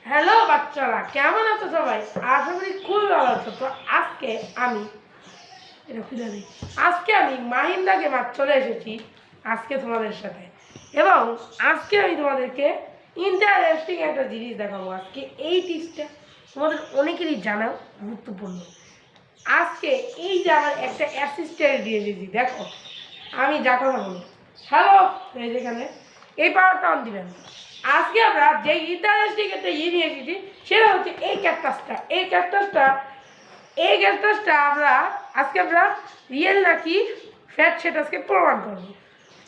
Hello বাচ্চারা, কেমন আছো সবাই? আশা করি খুবই ভালো আছো। তো আজকে আমি মাহিন্দাকে মাঠ চলে এসেছি আজকে তোমাদের সাথে, এবং আজকে আমি তোমাদেরকে ইন্টারেস্টিং একটা জিনিস দেখাবো। আজকে এই টিপসটা তোমাদের অনেকেরই জানা গুরুত্বপূর্ণ। আজকে এই যে আমার একটা অ্যাসিস্ট্যান্ট দিয়ে দিয়েছি, দেখো আমি যা কথা বলি, হ্যালো, এই যেখানে এই পাওয়ারটা অন দিবেন। আজকে আমরা যে ইন্টারেস্টিং একটা নিয়ে এসেছি সেটা হচ্ছে এই ক্যাকটাসটা আমরা রিয়েল নাকি ফ্যাট সেটা আজকে প্রমাণ করবো,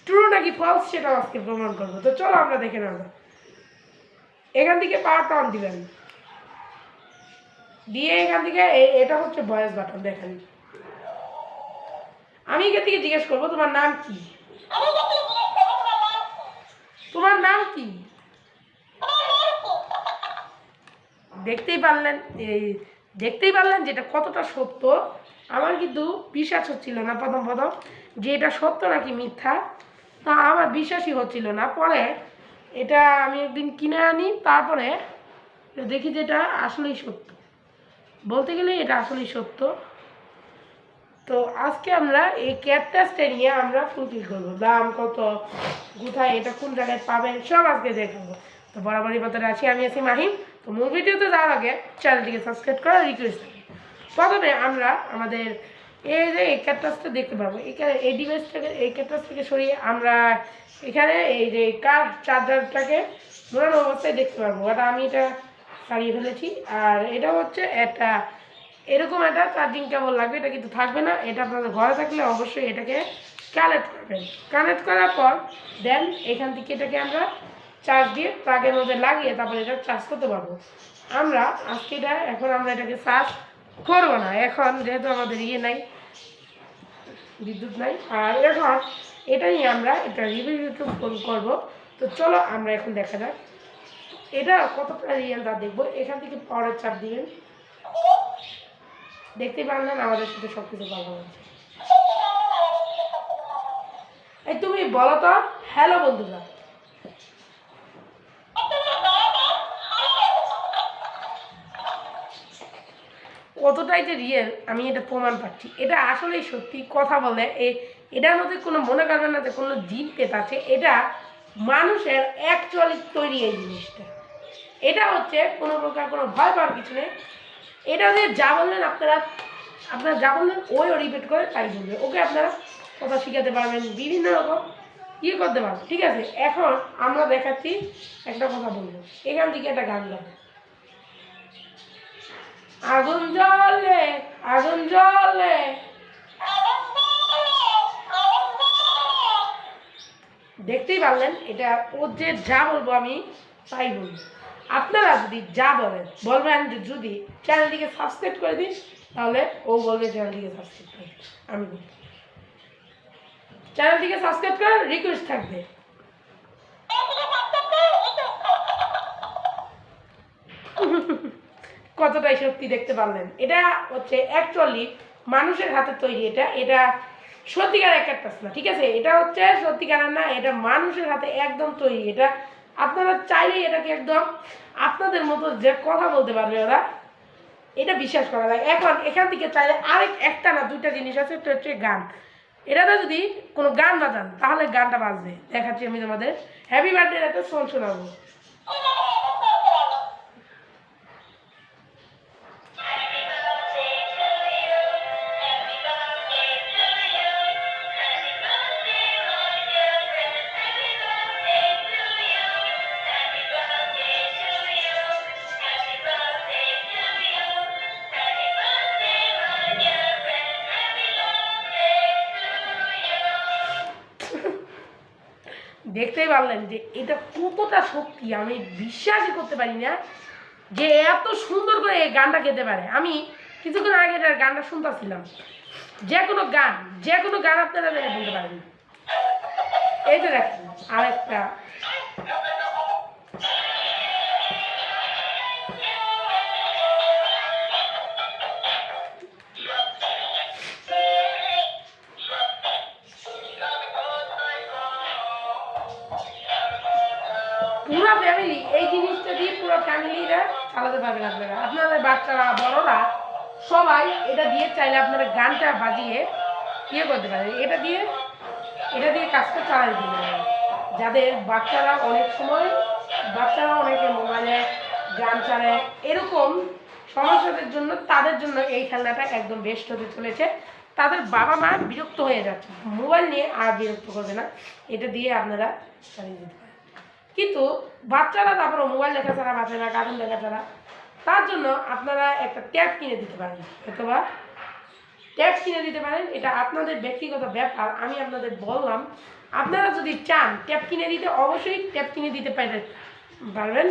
ট্রু নাকি ফলস সেটাও আজকে প্রমাণ করবো। তো চলো আমরা দেখে নেব। এখান থেকে পাওয়ারটা অন দিবেন, দিয়ে এখান থেকে এটা হচ্ছে ভয়েস বাটন। দেখেন, আমি এখান থেকে জিজ্ঞেস করবো তোমার নাম কি, তোমার নাম কি? দেখতেই পারলেন যেটা কতটা সত্য। আমার কিন্তু বিশ্বাস হচ্ছিল না প্রথম যে এটা সত্য নাকি মিথ্যা, তা আমার বিশ্বাসই হচ্ছিল না। পরে এটা আমি একদিন কিনে আনি, তারপরে দেখি যে এটা আসলেই সত্য। বলতে গেলে এটা আসলেই সত্য। তো আজকে আমরা এই ক্যাকটাসটা নিয়ে আমরা ফুলফিল করবো। দাম কত, কোথায়, এটা কোন জায়গায় পাবেন, সব আজকে দেখবো। তো বরাবরই পথে আছি, আমি আছি মাহিম। তো মূল ভিডিওতে যাওয়ার আগে চ্যানেলটিকে সাবস্ক্রাইব করার রিকোয়েস্ট থাকি। প্রথমে আমরা আমাদের এই যে এই ক্যাকটাসটা দেখতে পাবো, এখানে এই ডিভাইসটাকে, এই ক্যাকটাস থেকে সরিয়ে আমরা এখানে এই যে কার চার্জারটাকে মোড়ানো অবস্থায় দেখতে পারবো। আমি এটা সারিয়ে ফেলেছি। আর এটা হচ্ছে একটা এরকম একটা চার্জিং কেবল লাগবে, এটা কিন্তু থাকবে না। এটা আপনাদের ঘরে থাকলে অবশ্যই এটাকে কানেক্ট করবেন। কানেক্ট করার পর দেন এখান থেকে এটাকে আমরা চার্জ দিয়ে প্লাগের মধ্যে লাগিয়ে তারপরে এটা চার্জ করতে পারবো। আমরা আজকে এখন আমরা এটাকে চার্জ করবো না, এখন যেহেতু আমাদের নাই, বিদ্যুৎ নাই। আর এখন এটা নিয়ে আমরা এটা রিভিউ ফোন করবো। তো চলো আমরা এখন দেখা যাক এটা কতটা রিয়েল তা দেখবো। এখান থেকে পাওয়ারের চাপ দিবেন, দেখতে পারলেন আমাদের সাথে সবকিছু ভালো হচ্ছে। এই তুমি বলো তো, হ্যালো বন্ধুরা, কতটাই যে রিয়েল আমি এটা প্রমাণ পাচ্ছি। এটা আসলেই সত্যি কথা বলে। এটার মধ্যে কোনো মনে করবেন না যে কোনো জিন পেত আছে। এটা মানুষের অ্যাকচুয়ালি তৈরি এই জিনিসটা। এটা হচ্ছে কোনো প্রকার কোনো ভয় পাওয়ার কিছু নেই। এটা যে যা বললেন আপনারা যা বললেন ওই রিপিট করে তাই বলবে। ওকে আপনারা কথা শিখাতে পারবেন, বিভিন্ন রকম করতে পারবেন। ঠিক আছে, এখন আমরা দেখাচ্ছি একটা কথা বলবো। এখান থেকে একটা গান গাবো, আগুন জ্বলে আগুন জ্বলে। দেখতেই পারলেন এটা ও যে যা বলবো আমি তাই বলবো। আপনারা যদি যা বলবেন যে যদি চ্যানেলটিকে সাবস্ক্রাইব করে দিন, তাহলে ও বলবে চ্যানেলটিকে সাবস্ক্রাইব করে। আমি বলবো চ্যানেলটিকে সাবস্ক্রাইব করার রিকোয়েস্ট থাকবে। কতটাই সত্যি দেখতে পারলেন। এটা হচ্ছে অ্যাকচুয়ালি মানুষের হাতে তৈরি। এটা সত্যিকারের ক্যাকটাস না, ঠিক আছে? এটা হচ্ছে সত্যিকারের না, এটা মানুষের হাতে একদম তৈরি। এটা আপনারা চাইলেই এটাকে একদম আপনাদের মতো যে কথা বলতে পারবে ওরা, এটা বিশ্বাস করা যায়। এখন এখান থেকে চাইলে একটা না দুইটা জিনিস আছে, এটা হচ্ছে গান। এটাতে যদি কোনো গান বাজান তাহলে গানটা বাজবে। দেখাচ্ছি আমি তোমাদের, হ্যাপি বার্থডে একটা সং শোনাবো। দেখতেই পারলেন যে এটা কতটা শক্তি। আমি বিশ্বাসই করতে পারি না যে এত সুন্দর করে এই গানটা গেতে পারে। আমি কিছুক্ষণ আগে এটার গানটা শুনতেছিলাম। যে কোনো গান আপনারা বলতে পারেন। এই যে দেখেন আরেকটা, পুরো ফ্যামিলি এই জিনিসটা দিয়ে পুরো ফ্যামিলিরা চালাতে পারবেন আপনারা। আপনাদের বাচ্চারা বড়রা সবাই এটা দিয়ে চাইলে আপনারা গানটা বাজিয়ে ইয়ে করতে পারেন। এটা দিয়ে কাজটা চালাই দিতে পারেন। যাদের বাচ্চারা অনেকে মোবাইলে গান চালায় এরকম সমস্যাদের জন্য, তাদের জন্য এই খেলনাটা একদম বেস্ট হতে চলেছে। তাদের বাবা মা বিরক্ত হয়ে যাচ্ছে, মোবাইল নিয়ে আর বিরক্ত করবে না, এটা দিয়ে আপনারা চালিয়ে দিতে পারেন। কিন্তু বাচ্চারা তারপরে মোবাইল দেখা ছাড়া বাঁচে না, কার্টুন দেখা ছাড়া। তার জন্য আপনারা একটা ট্যাব কিনে দিতে পারেন, অথবা ট্যাব কিনে দিতে পারেন। এটা আপনাদের ব্যক্তিগত ব্যাপার। আমি আপনাদের বললাম, আপনারা যদি চান ট্যাব কিনে দিতে, অবশ্যই ট্যাব কিনে দিতে পারবেন।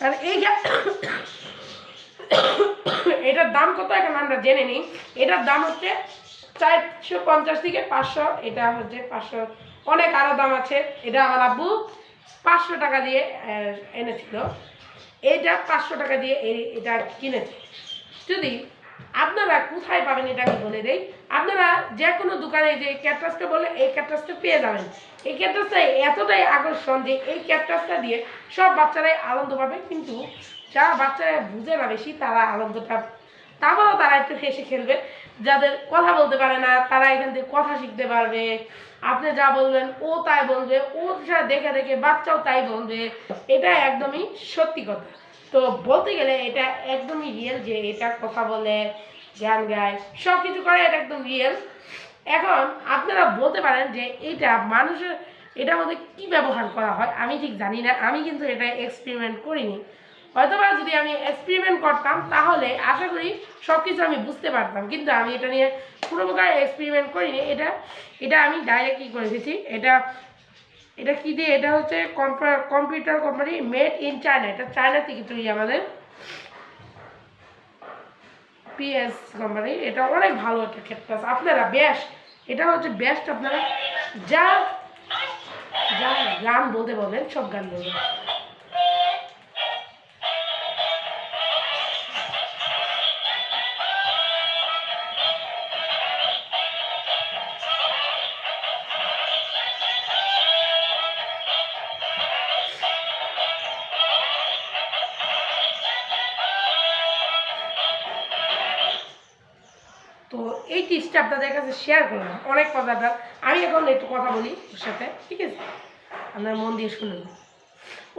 কারণ এটার দাম কত এখন আমরা জেনে নিই। এটার দাম হচ্ছে 450 থেকে 500। এটা হচ্ছে 500, অনেক আরও দাম আছে। এটা আমার আব্বু 500 টাকা দিয়ে এনেছিল। এইটা 500 টাকা দিয়ে এটা কিনেছে। যদি আপনারা কোথায় পাবেন এটা আমি বলে দিই। আপনারা যে কোনো দোকানে যে ক্যাটরাসটা বলে এই ক্যাটরাসটা পেয়ে যাবেন। এই ক্যাটরাসটা এতটাই আকর্ষণ যে এই ক্যাটরাসটা দিয়ে সব বাচ্চারাই আনন্দ পাবে। কিন্তু যারা বাচ্চারা বুঝে না বেশি, তারা আনন্দটা, তারপরেও তারা একটু হেসে খেলবে। যাদের কথা বলতে পারে না, তারা এখান থেকে কথা শিখতে পারবে। আপনি যা বলবেন ও তাই বলবে, ও দেখে দেখে বাচ্চাও তাই বলবে। এটা একদমই সত্যি কথা। তো বলতে গেলে এটা একদমই রিয়েল, যে এটা কথা বলে, গান গায়, সব কিছু করে, এটা একদম রিয়েল। এখন আপনারা বলতে পারেন যে এটা মানুষের, এটার মধ্যে কী ব্যবহার করা হয় আমি ঠিক জানি না। আমি কিন্তু এটা এক্সপেরিমেন্ট করিনি। হয়তোবা যদি আমি এক্সপেরিমেন্ট করতাম তাহলে আশা করি সব কিছু আমি বুঝতে পারতাম। কিন্তু আমি এটা নিয়ে কোনো প্রকার এক্সপেরিমেন্ট করিনি। এটা আমি ডাইরেক্ট কী করে দিয়েছি, এটা কী দিয়ে, এটা হচ্ছে computer company, made in China. এটা চায়না থেকে তৈরি, আমাদের পিএস কোম্পানি। এটা অনেক ভালো একটা ক্ষেত্র। আপনারা বেস্ট, এটা হচ্ছে বেস্ট। আপনারা যা যা গান বলতে বলবেন সব গান বলবেন। তো এই টিপসটা আপনাদের কাছে শেয়ার করলাম, অনেক মজাদার। আমি এখন একটু কথা বলি ওর সাথে, ঠিক আছে? আপনারা মন দিয়ে শুনুন।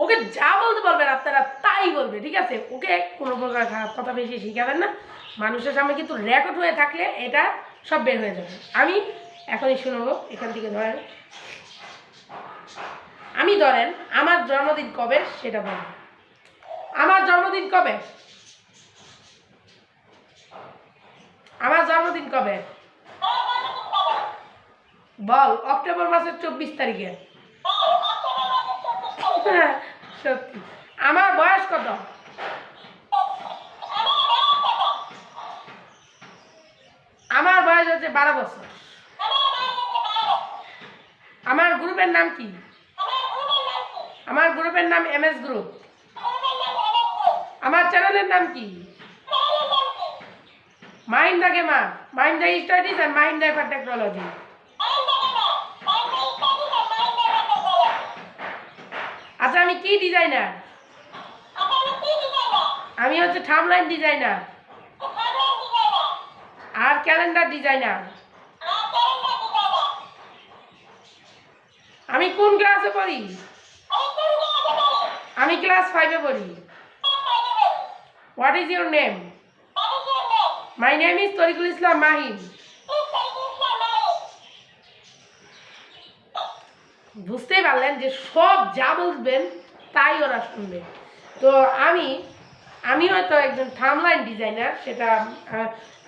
ওকে যা বলতে বলবেন আপনারা তাই বলবে, ঠিক আছে? ওকে কোনো প্রকার খারাপ কথা বেশি শিখাবেন না। মানুষের সামনে কিন্তু রেকর্ড হয়ে থাকলে এটা সব বের হয়ে যাবে। আমি এখনই শুনবো, এখান থেকে ধরেন, ধরেন আমার জন্মদিন কবে সেটা বলবো। আমার জন্মদিন কবে? আমার জন্মদিন কবে বল? অক্টোবর মাসের 24 তারিখে। সত্যি। আমার বয়স কত? আমার বয়স হচ্ছে 12 বছর। আমার গ্রুপের নাম কি? আমার গ্রুপের নাম MS গ্রুপ। আমার চ্যানেলের নাম কি? Mind the gamer, mind the studies and mind the for technology. আচ্ছা, আমি কি ডিজাইনার? আমি হচ্ছে থাম্বনেইল ডিজাইনার আর ক্যালেন্ডার ডিজাইনার। আমি কোন ক্লাসে পড়ি? আমি ক্লাস 5-এ পড়ি। What is your name? My name is Tarikul Islam Mahin. বুঝতেই পারলেন যে সব যা বলবেন তাই ওরা শুনবে। তো আমি হয়তো একজন থাম্বনেইল ডিজাইনার, সেটা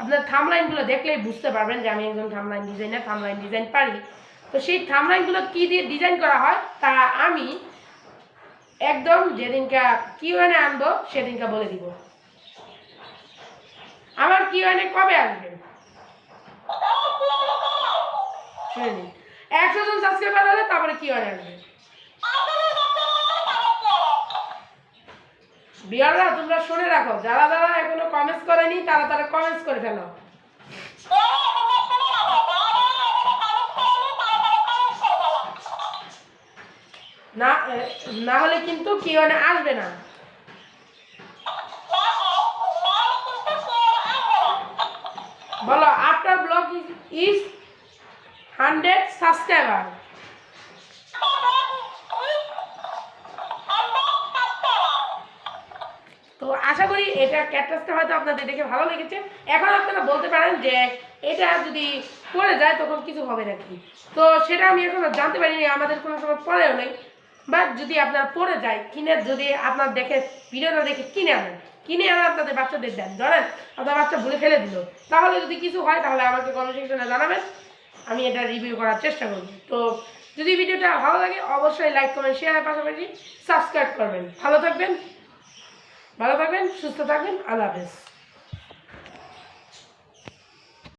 আপনার থাম্বনেইলগুলো দেখলেই বুঝতে পারবেন যে আমি একজন থাম্বনেইল ডিজাইনার, থাম্বনেইল ডিজাইন পারি। তো সেই থাম্বনেইলগুলো কী দিয়ে ডিজাইন করা হয় তা আমি একদম যেদিনকা Q&A আনবো সেদিনকা বলে দিব। আমার Q&A কবে আসবে শুনে নিন। 100 জন সাবস্ক্রাইবার হলে তারপরে Q&A আসবে। বিয়াররা তোমরা শুনে রাখো, যারা যারা এখনো কমেন্টস করেনি তারা কমেন্টস করে ফেলো। না না হলে কিন্তু কিউএনএ আসবে না। বলো আফটার ব্লগ ইজ 100 সাবস্ক্রাইবার। তো আশা করি এটা ক্যাটটাসটা হয়তো আপনাদের দেখে ভালো লেগেছে। এখন আপনারা বলতে পারেন যে এটা যদি পড়ে যায় তখন কিছু হবে নাকি, তো সেটা আমি এখনো জানতে পারিনি, আমাদের কোনো সময় পড়েও নেই। বাট যদি আপনারা পড়ে যায় কিনে, যদি আপনার দেখে ভিডিওটা দেখে কিনে আনেন, কিনে আনে আপনাদের বাচ্চাদের দেন, ধরেন আপনার বাচ্চা ভুলে ফেলে দিল, তাহলে যদি কিছু হয় তাহলে আমাকে কমেন্ট সেকশনে জানাবেন, আমি এটা রিভিউ করার চেষ্টা করব। তো যদি ভিডিওটা ভালো লাগে অবশ্যই লাইক কমেন্ট শেয়ারের পাশাপাশি সাবস্ক্রাইব করবেন। ভালো থাকবেন, সুস্থ থাকবেন, আল্লাহ হাফেজ।